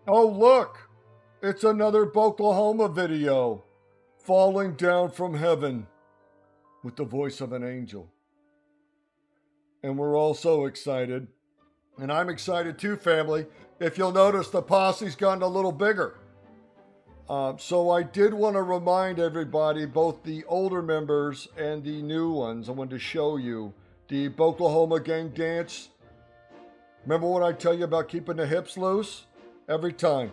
Oh, look! It's another Oklahoma video. Falling down from heaven with the voice of an angel. And we're all so excited. And I'm excited too, family. If you'll notice, the posse's gotten a little bigger. So I did want to remind everybody, both the older members and the new ones, I wanted to show you the Oklahoma gang dance. Remember when I tell you about keeping the hips loose? Every time.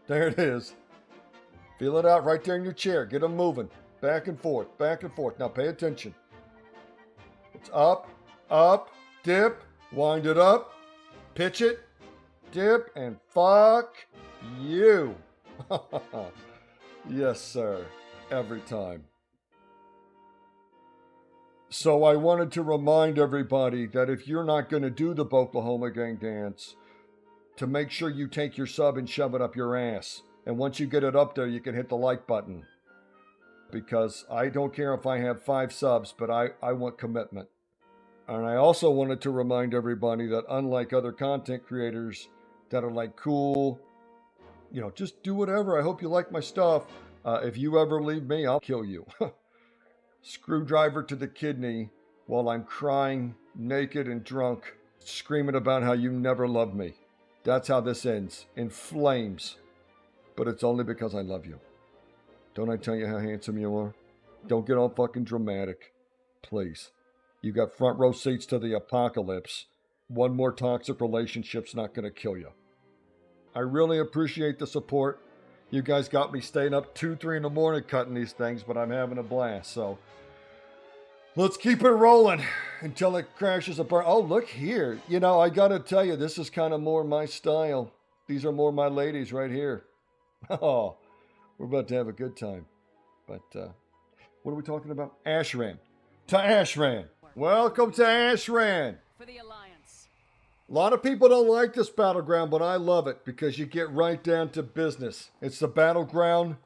There it is. Feel it out right there in your chair. Get them moving. Back and forth, back and forth. Now pay attention. It's up, up, dip, wind it up, pitch it, dip, and fuck you. Yes, sir. Every time. So I wanted to remind everybody that if you're not going to do the Oklahoma gang dance, to make sure you take your sub and shove it up your ass. And once you get it up there, you can hit the like button. Because I don't care if I have 5 subs, but I want commitment. And I also wanted to remind everybody that unlike other content creators that are like, cool, just do whatever. I hope you like my stuff. If you ever leave me, I'll kill you. Screwdriver to the kidney while I'm crying, naked and drunk, screaming about how you never loved me. That's how this ends, in flames. But it's only because I love you. Don't I tell you how handsome you are? Don't get all fucking dramatic. Please. You got front row seats to the apocalypse. One more toxic relationship's not going to kill you. I really appreciate the support. You guys got me staying up 2, 3 in the morning cutting these things, but I'm having a blast. So let's keep it rolling until it crashes apart. Oh, look here. I got to tell you, this is kind of more my style. These are more my ladies right here. Oh, we're about to have a good time. But what are we talking about? Ashran. To Ashran. Welcome to Ashran. For the Alliance. A lot of people don't like this battleground, but I love it because you get right down to business. It's the battleground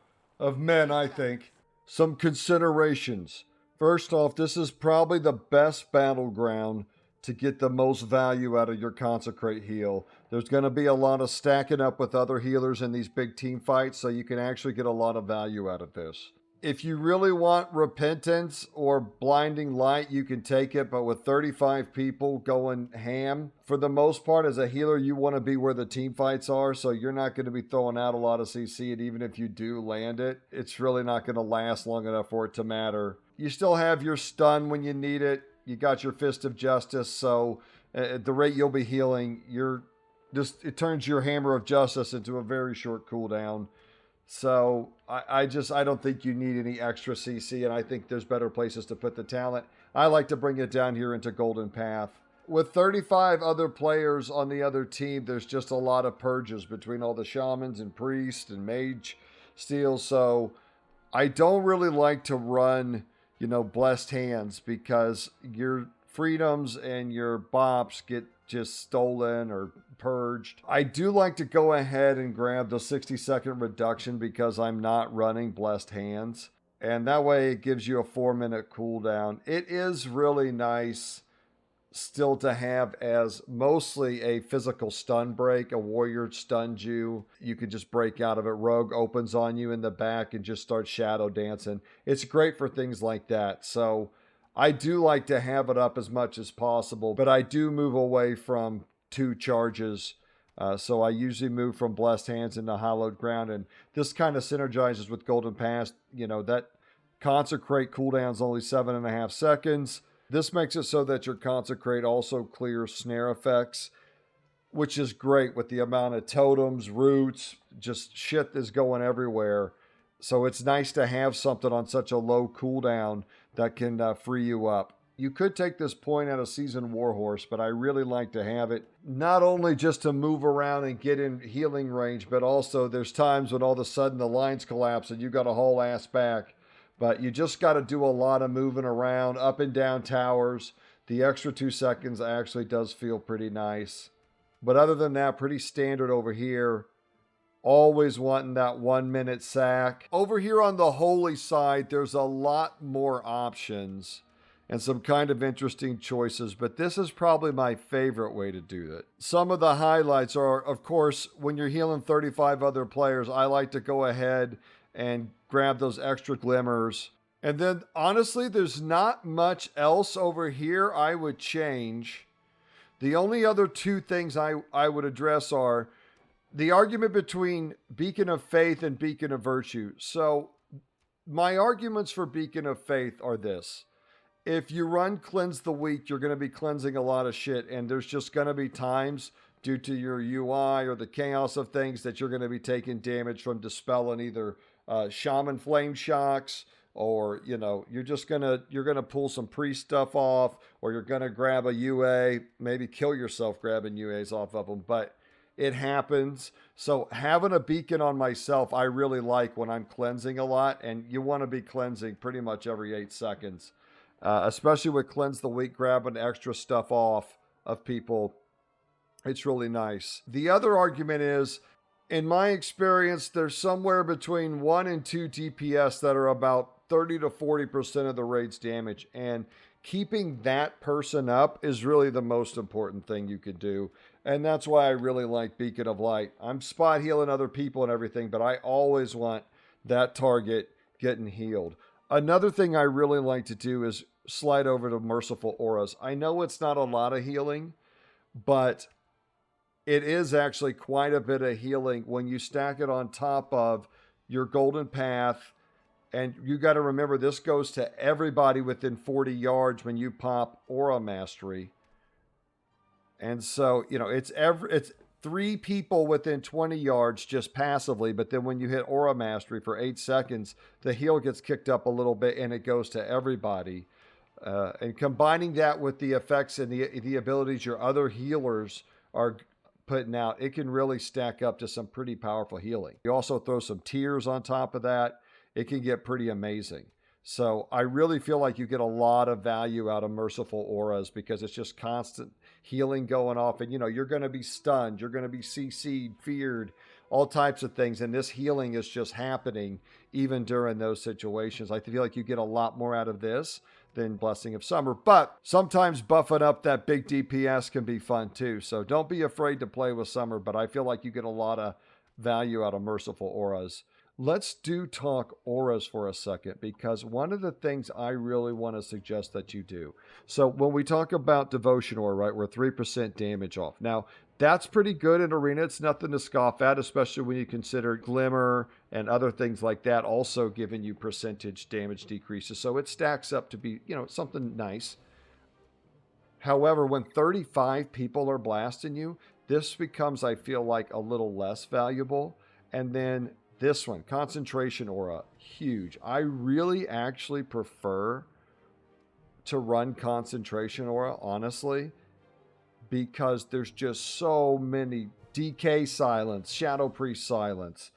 of men, I think. Some considerations. First off, this is probably the best battleground to get the most value out of your Consecrate heal. There's going to be a lot of stacking up with other healers in these big team fights, so you can actually get a lot of value out of this. If you really want Repentance or Blinding Light, you can take it, but with 35 people going ham, for the most part, as a healer, you want to be where the team fights are, so you're not going to be throwing out a lot of CC, and even if you do land it, it's really not going to last long enough for it to matter. You still have your stun when you need it. You got your Fist of Justice, so at the rate you'll be healing, it turns your Hammer of Justice into a very short cooldown. So I don't think you need any extra CC, and I think there's better places to put the talent. I like to bring it down here into Golden Path. With 35 other players on the other team, there's just a lot of purges between all the shamans and priests and mage steals. So I don't really like to run, blessed hands, because your freedoms and your bops get just stolen or purged. I do like to go ahead and grab the 60-second reduction because I'm not running blessed hands. And that way it gives you a 4-minute cooldown. It is really nice still to have as mostly a physical stun break. A warrior stuns you. You can just break out of it. Rogue opens on you in the back and just starts shadow dancing. It's great for things like that. So I do like to have it up as much as possible, but I do move away from 2 charges. So I usually move from Blessed Hands into Hallowed Ground, and this kind of synergizes with Golden Pass. That Consecrate cooldown's only 7.5 seconds. This makes it so that your Consecrate also clears snare effects, which is great with the amount of totems, roots, just shit is going everywhere. So it's nice to have something on such a low cooldown that can free you up. You could take this point at a Seasoned Warhorse, but I really like to have it, not only just to move around and get in healing range, but also there's times when all of a sudden the lines collapse and you got to haul ass back. But you just got to do a lot of moving around, up and down towers. The extra 2 seconds actually does feel pretty nice. But other than that, pretty standard over here. Always wanting that 1-minute sack. Over here on the holy side, there's a lot more options. and some kind of interesting choices, but this is probably my favorite way to do it. Some of the highlights are, of course, when you're healing 35 other players, I like to go ahead and grab those extra glimmers. And then, honestly, there's not much else over here I would change. The only other two things I would address are the argument between Beacon of Faith and Beacon of Virtue. So, my arguments for Beacon of Faith are this. If you run Cleanse the Weak, you're going to be cleansing a lot of shit, and there's just going to be times due to your UI or the chaos of things that you're going to be taking damage from dispelling either Shaman Flame Shocks, or you're gonna pull some priest stuff off, or you're gonna grab a UA, maybe kill yourself grabbing UAs off of them, but it happens. So having a beacon on myself, I really like when I'm cleansing a lot, and you want to be cleansing pretty much every 8 seconds, especially with Cleanse the Weak, grabbing extra stuff off of people. It's really nice. The other argument is, in my experience, there's somewhere between 1 and 2 DPS that are about 30 to 40% of the raid's damage, and keeping that person up is really the most important thing you could do, and that's why I really like Beacon of Light. I'm spot healing other people and everything, but I always want that target getting healed. Another thing I really like to do is slide over to Merciful Auras. I know it's not a lot of healing, but it is actually quite a bit of healing when you stack it on top of your Golden Path. And you got to remember, this goes to everybody within 40 yards when you pop Aura Mastery. And so, it's 3 people within 20 yards just passively, but then when you hit Aura Mastery for 8 seconds, the heal gets kicked up a little bit and it goes to everybody. And combining that with the effects and the abilities your other healers are putting out, it can really stack up to some pretty powerful healing. You also throw some tears on top of that. It can get pretty amazing. So I really feel like you get a lot of value out of Merciful Auras because it's just constant healing going off. And, you're going to be stunned. You're going to be CC'd, feared, all types of things. And this healing is just happening even during those situations. I feel like you get a lot more out of this than Blessing of Summer. But sometimes buffing up that big DPS can be fun too. So don't be afraid to play with Summer. But I feel like you get a lot of value out of Merciful Auras. Let's talk auras for a second, because one of the things I really want to suggest that you do. So when we talk about Devotion Aura, right, we're 3% damage off. Now, that's pretty good in Arena. It's nothing to scoff at, especially when you consider Glimmer and other things like that also giving you percentage damage decreases. So it stacks up to be, something nice. However, when 35 people are blasting you, this becomes, I feel like, a little less valuable. And then this one, Concentration Aura, huge. I really actually prefer to run Concentration Aura, honestly, because there's just so many DK Silence, Shadow Priest Silence,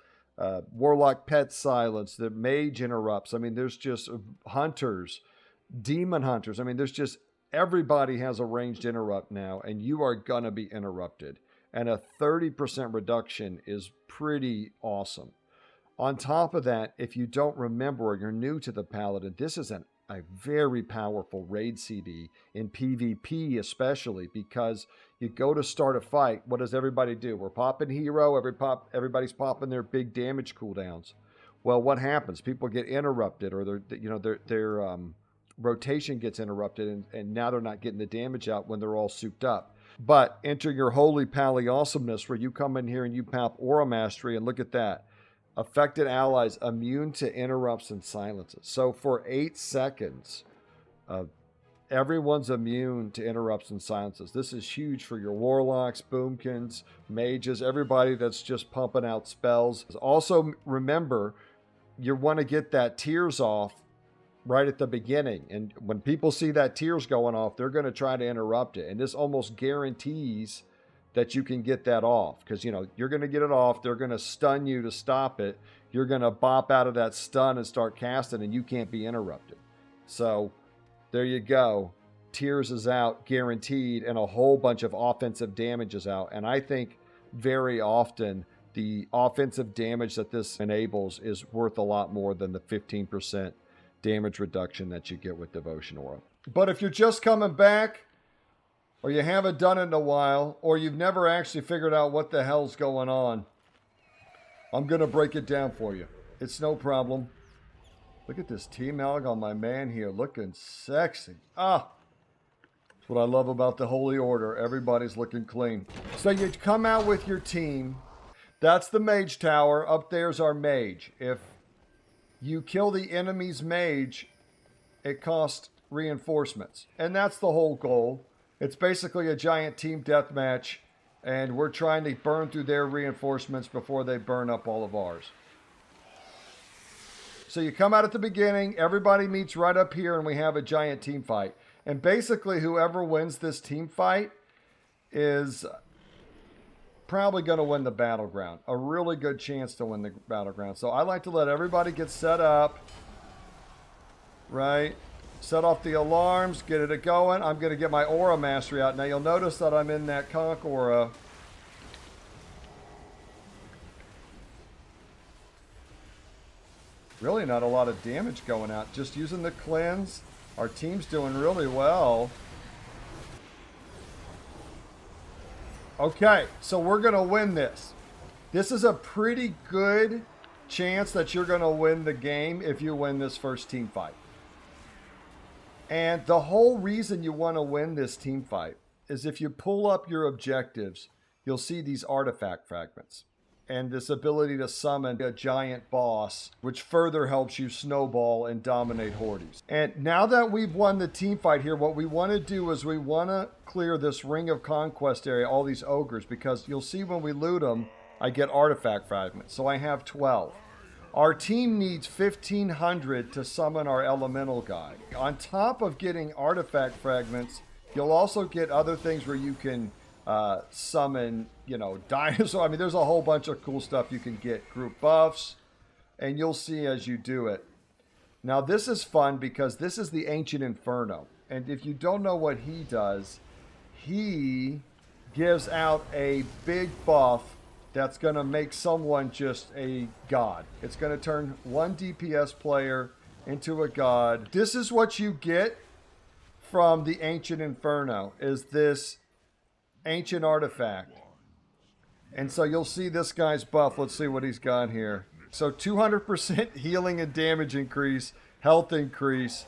Warlock Pet Silence, the Mage Interrupts. I mean, there's just Hunters, Demon Hunters. I mean, there's just, everybody has a ranged interrupt now, and you are going to be interrupted. And a 30% reduction is pretty awesome. On top of that, if you don't remember or you're new to the Paladin, this is a very powerful raid CD in PvP especially, because you go to start a fight, what does everybody do? We're popping hero, everybody's popping their big damage cooldowns. Well, what happens? People get interrupted, or their rotation gets interrupted, and now they're not getting the damage out when they're all souped up. But enter your Holy Pally Awesomeness, where you come in here and you pop Aura Mastery, and look at that. Affected allies immune to interrupts and silences. So for 8 seconds, everyone's immune to interrupts and silences. This is huge for your warlocks, boomkins, mages, everybody that's just pumping out spells. Also, remember, you want to get that tears off right at the beginning. And when people see that tears going off, they're going to try to interrupt it. And this almost guarantees that you can get that off, because you're going to get it off. They're going to stun you to stop it. You're going to bop out of that stun and start casting, and you can't be interrupted. So there you go. Tears is out, guaranteed, and a whole bunch of offensive damage is out. And I think very often the offensive damage that this enables is worth a lot more than the 15% damage reduction that you get with Devotion Aura. But if you're just coming back, or you haven't done it in a while, or you've never actually figured out what the hell's going on, I'm going to break it down for you. It's no problem. Look at this T-Mag on my man here, looking sexy. Ah, that's what I love about the Holy Order. Everybody's looking clean. So you come out with your team. That's the Mage Tower. Up there's our mage. If you kill the enemy's mage, it costs reinforcements. And that's the whole goal. It's basically a giant team deathmatch, and we're trying to burn through their reinforcements before they burn up all of ours. So you come out at the beginning, everybody meets right up here, and we have a giant team fight. And basically, whoever wins this team fight is probably going to win the battleground. A really good chance to win the battleground. So I like to let everybody get set up, right? Set off the alarms, get it going. I'm going to get my Aura Mastery out. Now you'll notice that I'm in that Conch Aura. Really not a lot of damage going out. Just using the cleanse. Our team's doing really well. Okay, so we're going to win this. This is a pretty good chance that you're going to win the game if you win this first team fight. And the whole reason you want to win this team fight is if you pull up your objectives, you'll see these artifact fragments and this ability to summon a giant boss, which further helps you snowball and dominate hordes. And now that we've won the team fight here, what we want to do is we want to clear this Ring of Conquest area, all these ogres, because you'll see when we loot them, I get artifact fragments. So I have 12. Our team needs 1,500 to summon our elemental guy. On top of getting artifact fragments, you'll also get other things where you can summon, dinosaur. I mean, there's a whole bunch of cool stuff you can get. Group buffs, and you'll see as you do it. Now, this is fun because this is the Ancient Inferno. And if you don't know what he does, he gives out a big buff that's going to make someone just a god. It's going to turn one DPS player into a god. This is what you get from the Ancient Inferno, is this ancient artifact. And so you'll see this guy's buff. Let's see what he's got here. So 200% healing and damage increase, health increase,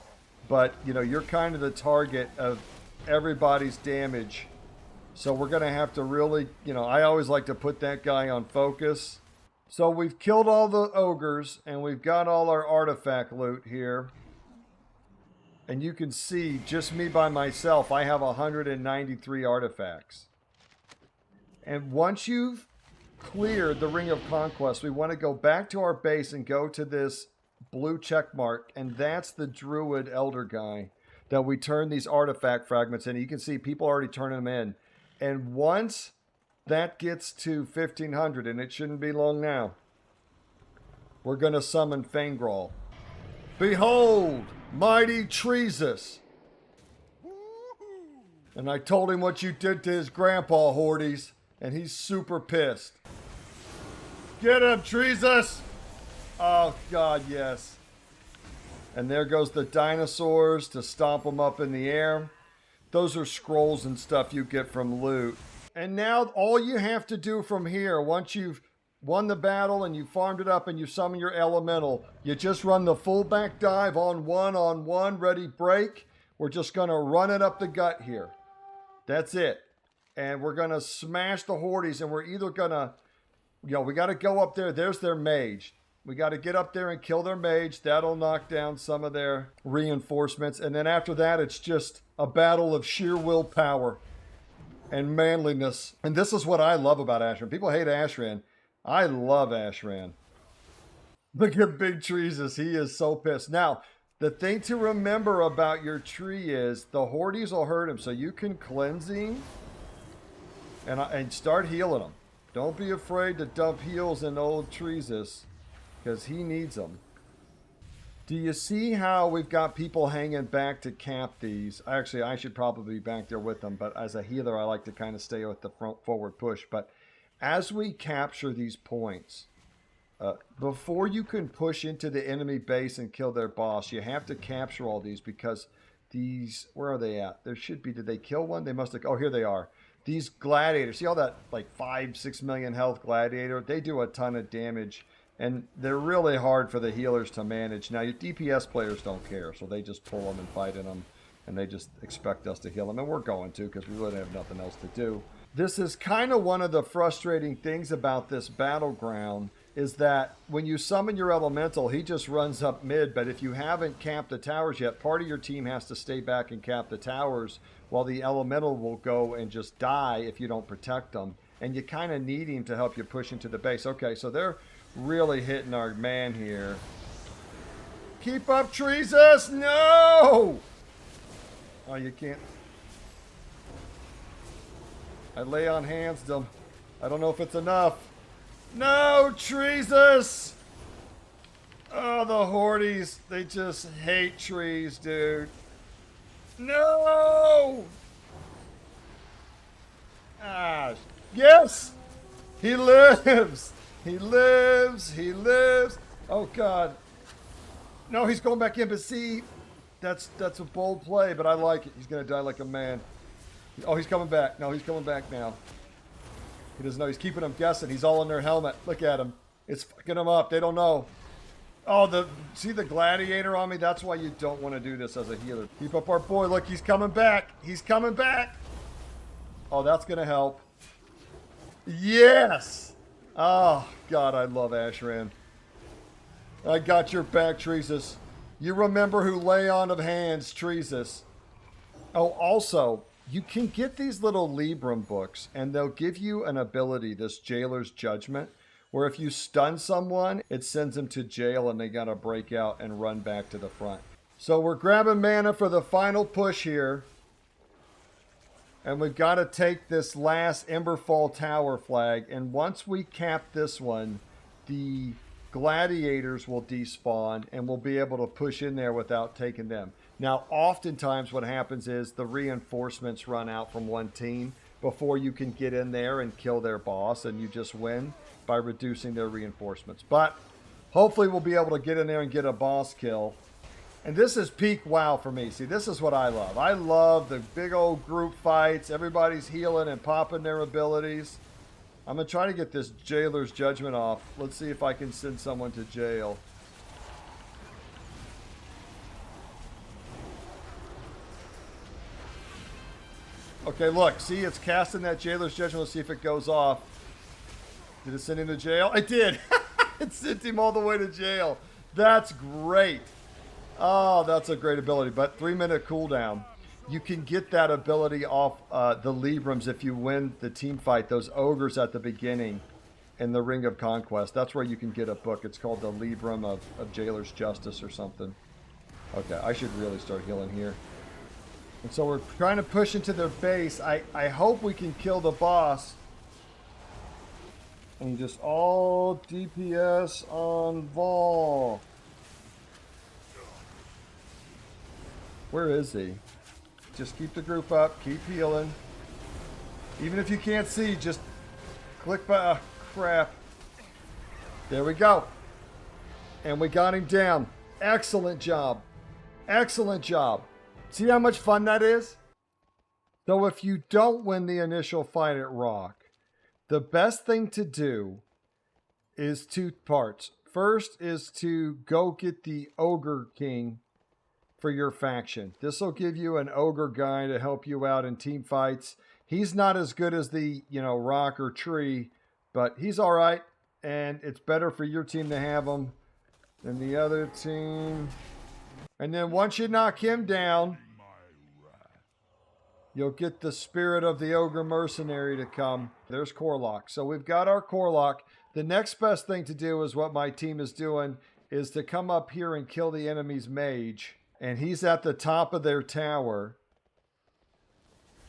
but you're kind of the target of everybody's damage. So we're going to have to really, I always like to put that guy on focus. So we've killed all the ogres, and we've got all our artifact loot here. And you can see, just me by myself, I have 193 artifacts. And once you've cleared the Ring of Conquest, we want to go back to our base and go to this blue check mark. And that's the Druid Elder guy that we turn these artifact fragments in. You can see people already turning them in. And once that gets to 1,500, and it shouldn't be long now, we're going to summon Fangrawl. Behold, mighty Treesus. And I told him what you did to his grandpa, Hordes, and he's super pissed. Get him, Treesus! Oh, God, yes. And there goes the dinosaurs to stomp them up in the air. Those are scrolls and stuff you get from loot. And now all you have to do from here, once you've won the battle and you farmed it up and you summon your elemental, you just run the full back dive on one, ready, break. We're just going to run it up the gut here. That's it. And we're going to smash the Hordes, and we're either going to, we got to go up there. There's their mage. We got to get up there and kill their mage. That'll knock down some of their reinforcements. And then after that, it's just a battle of sheer willpower and manliness. And this is what I love about Ashran. People hate Ashran. I love Ashran. Look at Big Treesus. He is so pissed. Now, the thing to remember about your tree is the Hordes will hurt him. So you can cleanse him and start healing him. Don't be afraid to dump heals in old Treesus, because he needs them. Do you see how we've got people hanging back to cap these? Actually, I should probably be back there with them, but as a healer, I like to kind of stay with the front forward push. But as we capture these points, Before you can push into the enemy base and kill their boss, you have to capture all these because these, where are they at? There should be, did they kill one? They must have, oh, here they are. These gladiators, see all that like 5-6 million health gladiator? They do a ton of damage and they're really hard for the healers to manage. Now, your DPS players don't care, so they just pull them and fight in them and they just expect us to heal them. And we're going to because we really have nothing else to do. This is kind of one of the frustrating things about this battleground is that when you summon your elemental, he just runs up mid, but if you haven't capped the towers yet, part of your team has to stay back and cap the towers while the elemental will go and just die if you don't protect them. And you kind of need him to help you push into the base. Okay, so they're really hitting our man here. Keep up, Treesus! No! Oh, you can't. I lay on hands them. I don't know if it's enough. No, Treesus! Oh, the Hordes. They just hate trees, dude. No! Ah, yes! He lives! He lives! He lives! Oh, God. No, he's going back in, but see, that's a bold play, but I like it. He's going to die like a man. Oh, he's coming back. No, he's coming back now. He doesn't know. He's keeping them guessing. He's all in their helmet. Look at him. It's fucking them up. They don't know. Oh, see the gladiator on me? That's why you don't want to do this as a healer. Keep up our boy. Look, he's coming back. He's coming back. Oh, that's going to help. Yes! Oh, God, I love Ashran. I got your back, Treesus. You remember who lay on of hands, Treesus. Oh, also, you can get these little Libram books, and they'll give you an ability, this Jailer's Judgment, where if you stun someone, it sends them to jail and they got to break out and run back to the front. So we're grabbing mana for the final push here. And we've got to take this last Emberfall Tower flag. And once we cap this one, the gladiators will despawn and we'll be able to push in there without taking them. Now, oftentimes what happens is the reinforcements run out from one team before you can get in there and kill their boss, and you just win by reducing their reinforcements. But hopefully we'll be able to get in there and get a boss kill. And this is peak WoW for me. See, this is what I love. I love the big old group fights. Everybody's healing and popping their abilities. I'm going to try to get this Jailer's Judgment off. Let's see if I can send someone to jail. Okay, look. See, it's casting that Jailer's Judgment. Let's see if it goes off. Did it send him to jail? It did. It sent him all the way to jail. That's great. Oh, that's a great ability. But 3-minute cooldown. You can get that ability off the Librams if you win the team fight. Those ogres at the beginning in the Ring of Conquest. That's where you can get a book. It's called the Libram of Jailer's Justice or something. Okay, I should really start healing here. And so we're trying to push into their base. I hope we can kill the boss. And just all DPS on Vol. Where is he? Just keep the group up. Keep healing. Even if you can't see, just click by. Oh, crap. There we go. And we got him down. Excellent job. Excellent job. See how much fun that is? So if you don't win the initial fight at Rock, the best thing to do is 2 parts. First is to go get the Ogre King for your faction. This will give you an Ogre guy to help you out in team fights. He's not as good as the, Rock or Tree, but he's all right. And it's better for your team to have him than the other team. And then once you knock him down, you'll get the spirit of the Ogre Mercenary to come. There's Corlock. So we've got our Corlock. The next best thing to do is what my team is doing, is to come up here and kill the enemy's mage. And he's at the top of their tower.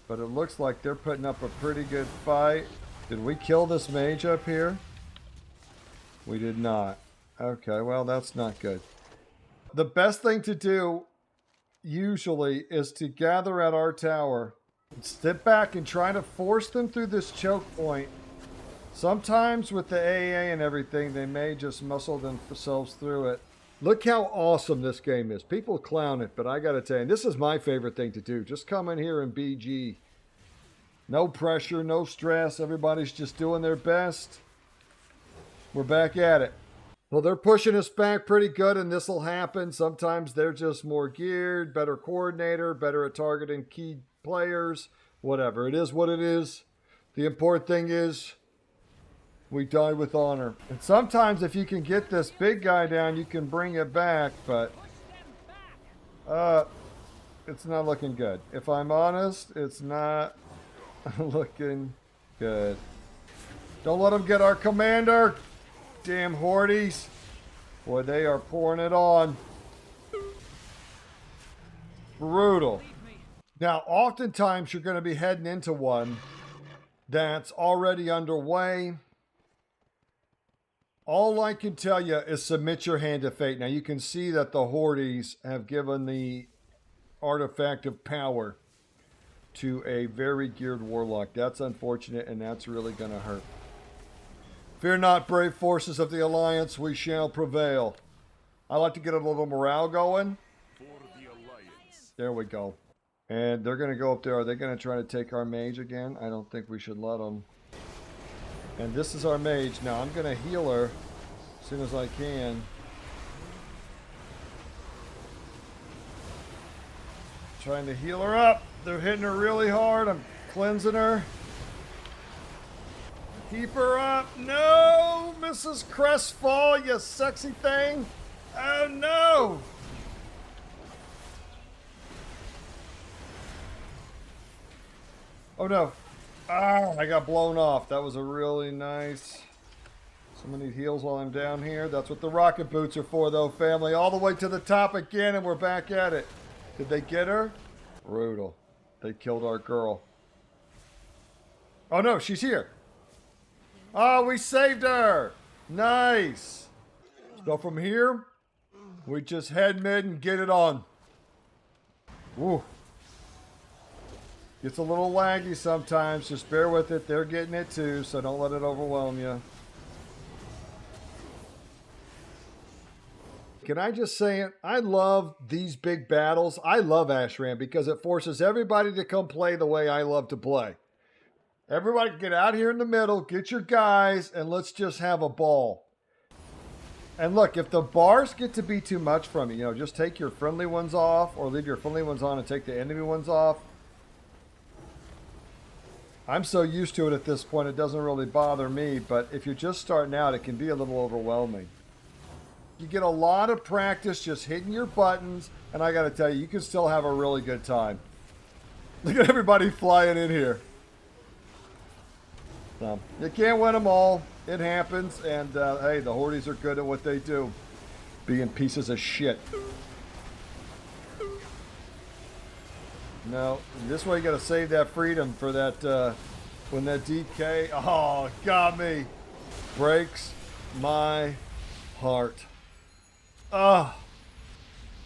But it looks like they're putting up a pretty good fight. Did we kill this mage up here? We did not. Okay, well, that's not good. The best thing to do, usually, is to gather at our tower, step back and try to force them through this choke point Sometimes with the AA and everything, they may just muscle themselves through it. Look how awesome this game is. People clown it, but I got to tell you, this is my favorite thing to do. Just come in here and BG. No pressure, no stress. Everybody's just doing their best. We're back at it. Well, they're pushing us back pretty good, and this will happen. Sometimes they're just more geared, better coordinator, better at targeting key players, whatever. It is what it is. The important thing is we die with honor. And sometimes if you can get this big guy down, you can bring it back, but it's not looking good. If I'm honest, it's not looking good. Don't let them get our commander. Damn hordes. Boy, they are pouring it on. Brutal. Now, oftentimes you're going to be heading into one that's already underway. All I can tell you is submit your hand to fate. Now, you can see that the hordes have given the artifact of power to a very geared warlock. That's unfortunate, and that's really going to hurt. Fear not, brave forces of the Alliance, we shall prevail. I like to get a little morale going. For the Alliance. There we go. And they're going to go up there. Are they going to try to take our mage again? I don't think we should let them. And this is our mage. Now, I'm going to heal her as soon as I can. Trying to heal her up. They're hitting her really hard. I'm cleansing her. Keep her up. No, Mrs. Crestfall, you sexy thing. Oh, no. Oh, no. Ah, I got blown off. That was a really nice... Someone need heals while I'm down here. That's what the rocket boots are for, though, family. All the way to the top again, and we're back at it. Did they get her? Brutal. They killed our girl. Oh, no, she's here. Oh, we saved her! Nice! So from here, we just head mid and get it on. Woo. Gets a little laggy sometimes. Just bear with it. They're getting it too, so don't let it overwhelm you. Can I just say it? I love these big battles. I love Ashran because it forces everybody to come play the way I love to play. Everybody get out here in the middle, get your guys, and let's just have a ball. And look, if the bars get to be too much from you, just take your friendly ones off or leave your friendly ones on and take the enemy ones off. I'm so used to it at this point, it doesn't really bother me, but if you're just starting out, it can be a little overwhelming. You get a lot of practice just hitting your buttons, and I got to tell you, you can still have a really good time. Look at everybody flying in here. So, you can't win them all. It happens, and hey, the hordes are good at what they do. Being pieces of shit. No, this way you got to save that freedom for that, when that DK, oh, got me. Breaks my heart. Ah,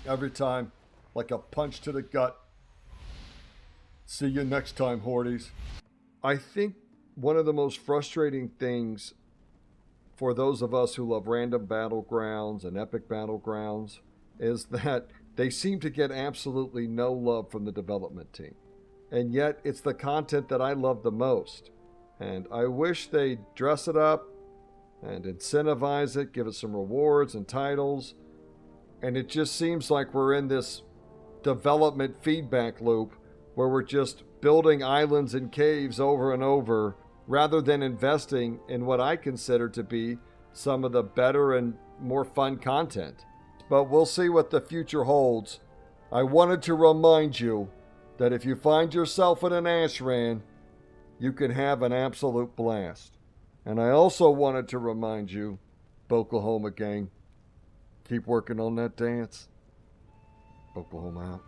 every time, like a punch to the gut. See you next time, hordes. I think one of the most frustrating things for those of us who love random battlegrounds and epic battlegrounds is that they seem to get absolutely no love from the development team. And yet, it's the content that I love the most. And I wish they'd dress it up and incentivize it, give it some rewards and titles. And it just seems like we're in this development feedback loop where we're just building islands and caves over and over rather than investing in what I consider to be some of the better and more fun content. But we'll see what the future holds. I wanted to remind you that if you find yourself in an Ashran, you can have an absolute blast. And I also wanted to remind you, Oklahoma gang, keep working on that dance. Oklahoma out.